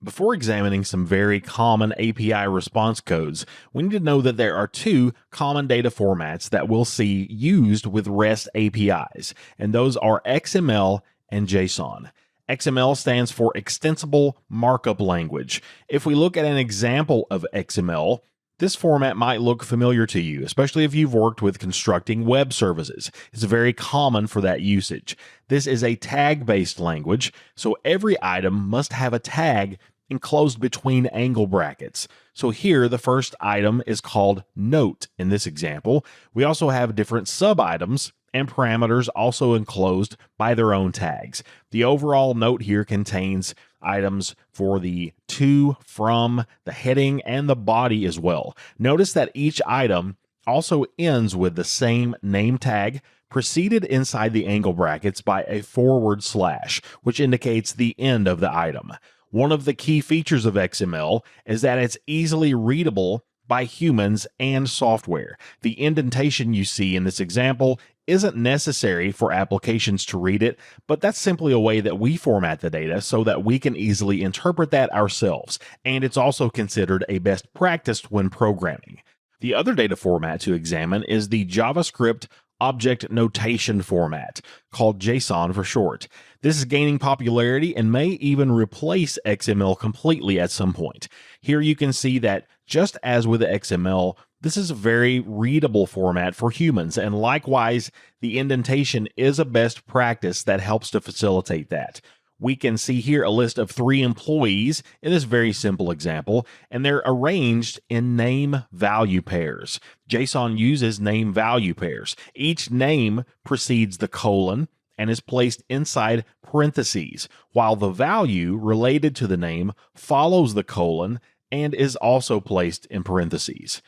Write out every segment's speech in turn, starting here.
Before examining some very common API response codes, we need to know that there are two common data formats that we'll see used with REST APIs, and those are XML and JSON. XML stands for Extensible Markup Language. If we look at an example of XML, this format might look familiar to you, especially if you've worked with constructing web services. It's very common for that usage. This is a tag-based language, so every item must have a tag enclosed between angle brackets. So here, the first item is called note in this example. We also have different sub-items and parameters also enclosed by their own tags. The overall note here contains items for the to, from, the heading, and the body as well. Notice that each item also ends with the same name tag, preceded inside the angle brackets by a /, which indicates the end of the item. One of the key features of XML is that it's easily readable by humans and software. The indentation you see in this example isn't necessary for applications to read it, but that's simply a way that we format the data so that we can easily interpret that ourselves, and it's also considered a best practice when programming. The other data format to examine is the JavaScript Object Notation format, called JSON for short. This is gaining popularity and may even replace XML completely at some point. Here you can see that just as with XML, this is a very readable format for humans, and likewise, the indentation is a best practice that helps to facilitate that. We can see here a list of 3 employees in this very simple example, and they're arranged in name-value pairs. JSON uses name-value pairs. Each name precedes the colon and is placed inside parentheses, while the value related to the name follows the colon and is also placed in parentheses.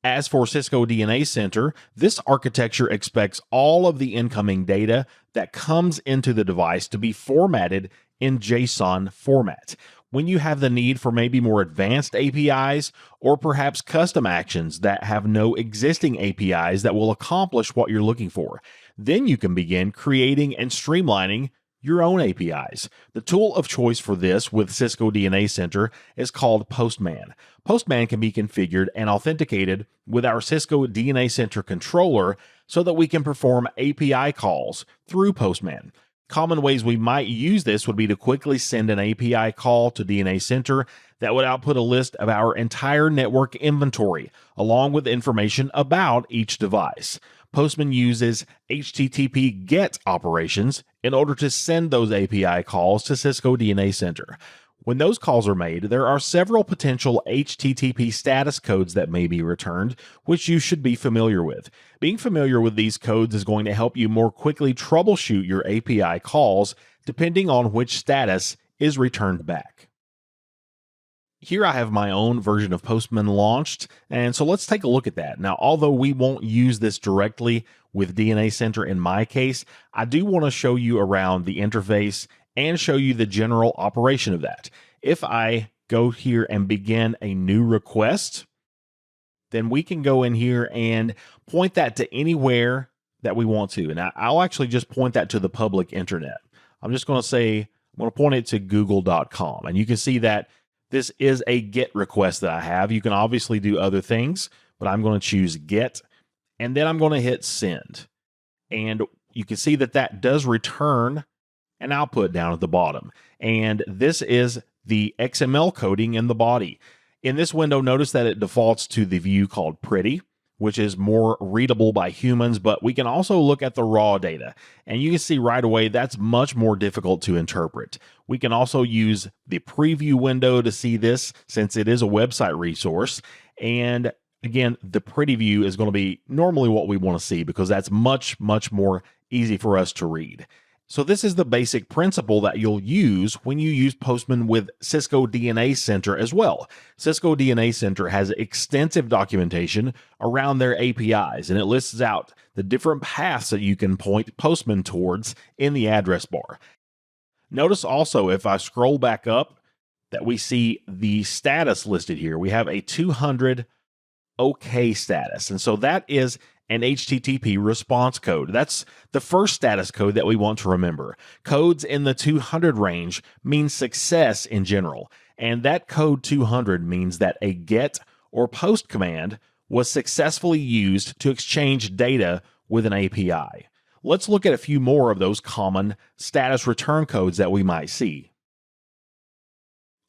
As for Cisco DNA Center, this architecture expects all of the incoming data that comes into the device to be formatted in JSON format. When you have the need for maybe more advanced APIs or perhaps custom actions that have no existing APIs that will accomplish what you're looking for, then you can begin creating and streamlining your own APIs. The tool of choice for this with Cisco DNA Center is called Postman. Postman can be configured and authenticated with our Cisco DNA Center controller so that we can perform API calls through Postman. Common ways we might use this would be to quickly send an API call to DNA Center that would output a list of our entire network inventory, along with information about each device. Postman uses HTTP GET operations in order to send those API calls to Cisco DNA Center. When those calls are made, there are several potential HTTP status codes that may be returned, which you should be familiar with. Being familiar with these codes is going to help you more quickly troubleshoot your API calls depending on which status is returned back. Here I have my own version of Postman launched, and so let's take a look at that. Now, although we won't use this directly with DNA Center in my case, I do want to show you around the interface and show you the general operation of that. If I go here and begin a new request, then we can go in here and point that to anywhere that we want to. And I'll actually just point that to the public internet. I'm just going to say, I'm going to point it to google.com, and you can see that this is a GET request that I have. You can obviously do other things, but I'm going to choose GET, and then I'm going to hit send. And you can see that that does return an output down at the bottom. And this is the XML coding in the body. In this window, notice that it defaults to the view called Pretty, which is more readable by humans, but we can also look at the raw data. And you can see right away that's much more difficult to interpret. We can also use the preview window to see this since it is a website resource. And again, the pretty view is going to be normally what we want to see because that's much, much more easy for us to read. So this is the basic principle that you'll use when you use Postman with Cisco DNA Center as well. Cisco DNA Center has extensive documentation around their APIs, and it lists out the different paths that you can point Postman towards in the address bar. Notice also, if I scroll back up, that we see the status listed here. We have a 200 OK status, and so that is and HTTP response code. That's the first status code that we want to remember. Codes in the 200 range mean success in general, and that code 200 means that a GET or POST command was successfully used to exchange data with an API. Let's look at a few more of those common status return codes that we might see.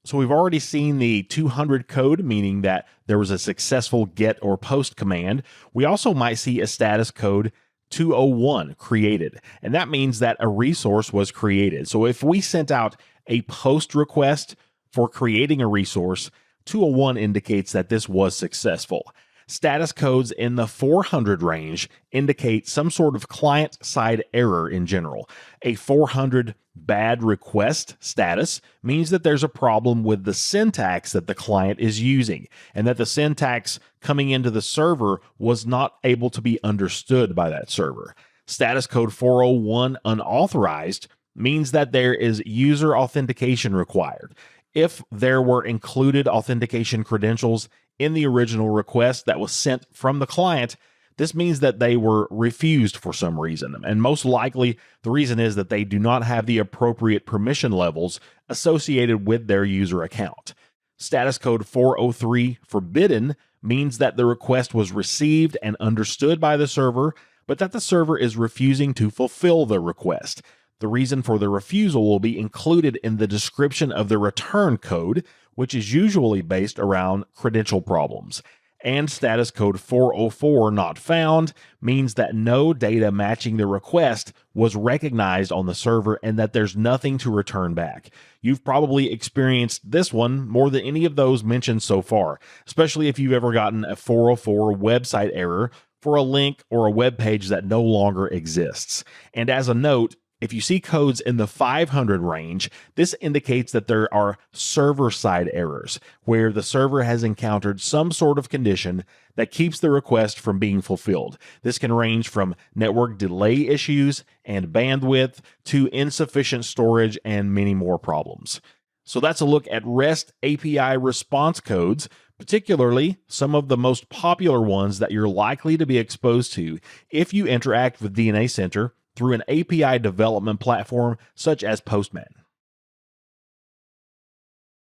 So we've already seen the 200 code, meaning that there was a successful GET or POST command. We also might see a status code 201 created, and that means that a resource was created. So if we sent out a POST request for creating a resource, 201 indicates that this was successful. Status codes in the 400 range indicate some sort of client-side error in general. A 400 bad request status means that there's a problem with the syntax that the client is using, and that the syntax coming into the server was not able to be understood by that server. Status code 401 unauthorized means that there is user authentication required. If there were included authentication credentials in the original request that was sent from the client, this means that they were refused for some reason. And most likely, the reason is that they do not have the appropriate permission levels associated with their user account. Status code 403 forbidden means that the request was received and understood by the server, but that the server is refusing to fulfill the request. The reason for the refusal will be included in the description of the return code, which is usually based around credential problems. And status code 404 not found means that no data matching the request was recognized on the server and that there's nothing to return back. You've probably experienced this one more than any of those mentioned so far, especially if you've ever gotten a 404 website error for a link or a web page that no longer exists. And as a note, if you see codes in the 500 range, this indicates that there are server-side errors, where the server has encountered some sort of condition that keeps the request from being fulfilled. This can range from network delay issues and bandwidth to insufficient storage and many more problems. So that's a look at REST API response codes, particularly some of the most popular ones that you're likely to be exposed to if you interact with DNA Center through an API development platform such as Postman.